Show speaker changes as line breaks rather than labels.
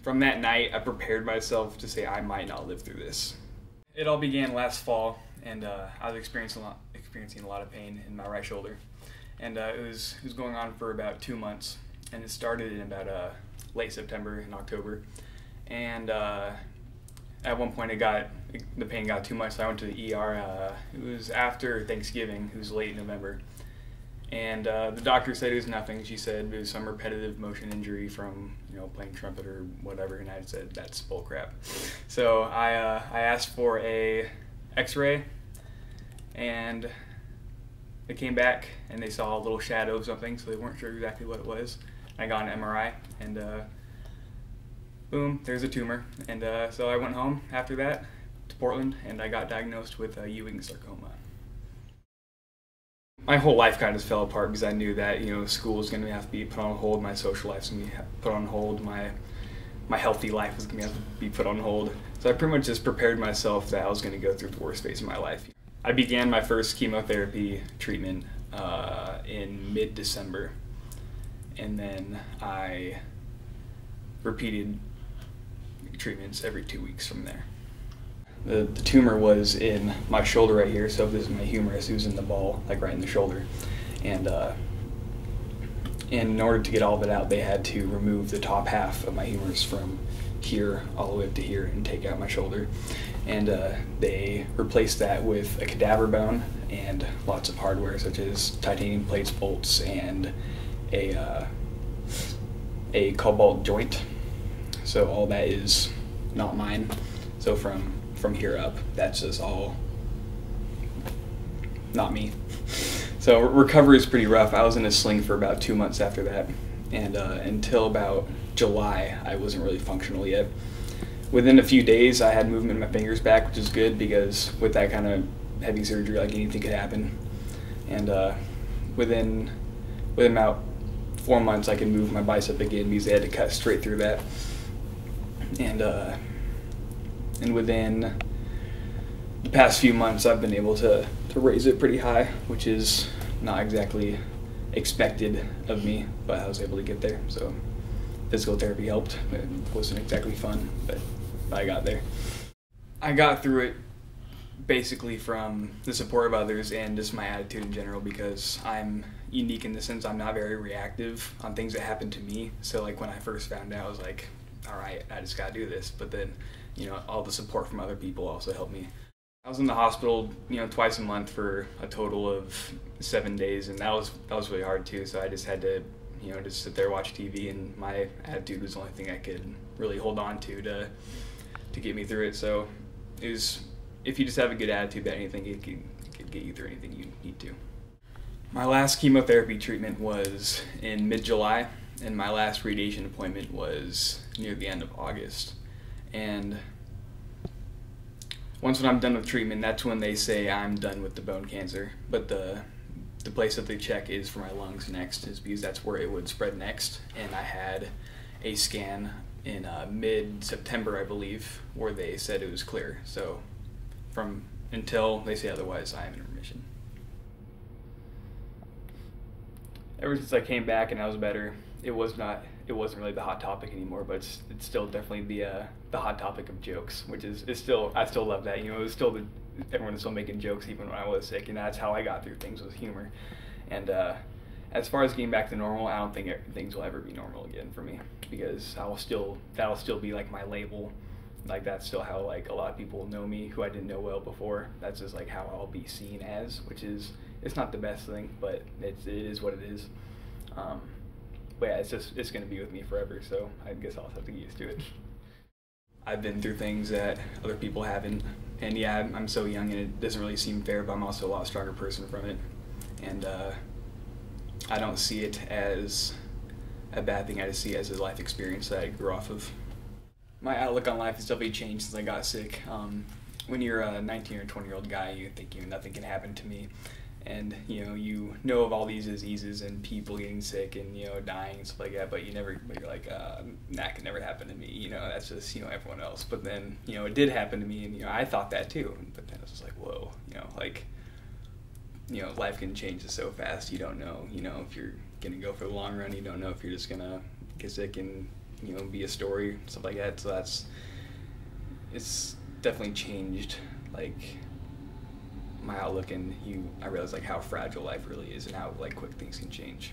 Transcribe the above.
From that night, I prepared myself to say I might not live through this. It all began last fall, and I was experiencing a lot of pain in my right shoulder, and it was going on for about 2 months, and it started in about late September and October, and at one point the pain got too much, so I went to the ER. It was after Thanksgiving. It was late November. And the doctor said it was nothing. She said it was some repetitive motion injury from, playing trumpet or whatever, and I said, that's bullcrap. So I asked for a x-ray, and they came back, and they saw a little shadow of something, so they weren't sure exactly what it was. I got an MRI, and boom, there's a tumor. And so I went home after that to Portland, and I got diagnosed with Ewing Sarcoma. My whole life kind of fell apart because I knew that school was going to have to be put on hold, my social life was going to be put on hold, my healthy life was going to have to be put on hold. So I pretty much just prepared myself that I was going to go through the worst phase of my life. I began my first chemotherapy treatment in mid-December, and then I repeated treatments every 2 weeks from there. The tumor was in my shoulder right here, so this is my humerus. It was in the ball, like right in the shoulder. And in order to get all of it out, they had to remove the top half of my humerus from here all the way up to here and take out my shoulder. And they replaced that with a cadaver bone and lots of hardware, such as titanium plates, bolts, and a cobalt joint. So all that is not mine. So from here up, that's just all not me. So recovery is pretty rough. I was in a sling for about 2 months after that, and until about July, I wasn't really functional yet. Within a few days, I had movement in my fingers back, which is good because with that kind of heavy surgery, like anything could happen. And within about 4 months, I could move my bicep again because they had to cut straight through that. And within the past few months, I've been able to raise it pretty high, which is not exactly expected of me, but I was able to get there. So physical therapy helped. It wasn't exactly fun, but I got there. I got through it basically from the support of others and just my attitude in general, because I'm unique in the sense I'm not very reactive on things that happen to me. So like when I first found out, I was like, all right, I just gotta do this. But then, all the support from other people also helped me. I was in the hospital, twice a month for a total of 7 days, and that was really hard too. So I just had to, just sit there, watch TV, and my attitude was the only thing I could really hold on to get me through it. So it was, if you just have a good attitude about anything, it could get you through anything you need to. My last chemotherapy treatment was in mid-July, and my last radiation appointment was near the end of August. And once when I'm done with treatment, that's when they say I'm done with the bone cancer. But the place that they check is for my lungs next, is because that's where it would spread next. And I had a scan in mid-September, I believe, where they said it was clear. So until they say otherwise, I am in remission. Ever since I came back and I was better, it wasn't really the hot topic anymore, but it's still definitely the hot topic of jokes, which is still, I still love that. It was still everyone's still making jokes even when I was sick, and that's how I got through things, with humor. And as far as getting back to normal, I don't think things will ever be normal again for me, because that'll still be like my label. Like that's still how like a lot of people know me who I didn't know well before. That's just like how I'll be seen as, which is, it's not the best thing, but it is what it is. But yeah, it's going to be with me forever, so I guess I'll have to get used to it. I've been through things that other people haven't, and yeah, I'm so young and it doesn't really seem fair, but I'm also a lot stronger person from it. And I don't see it as a bad thing, I just see it as a life experience that I grew off of. My outlook on life has definitely changed since I got sick. When you're a 19 or 20-year-old guy, you think nothing can happen to me. And you know of all these diseases and people getting sick and dying and stuff like that, but you're like, that could never happen to me. That's just everyone else. But then it did happen to me, and I thought that too. But then it was just like, whoa, life can change so fast. You don't know, if you're gonna go for the long run. You don't know if you're just gonna get sick and you know, be a story, stuff like that. So it's definitely changed, like, my outlook, and I realized, like, how fragile life really is and how, like, quick things can change.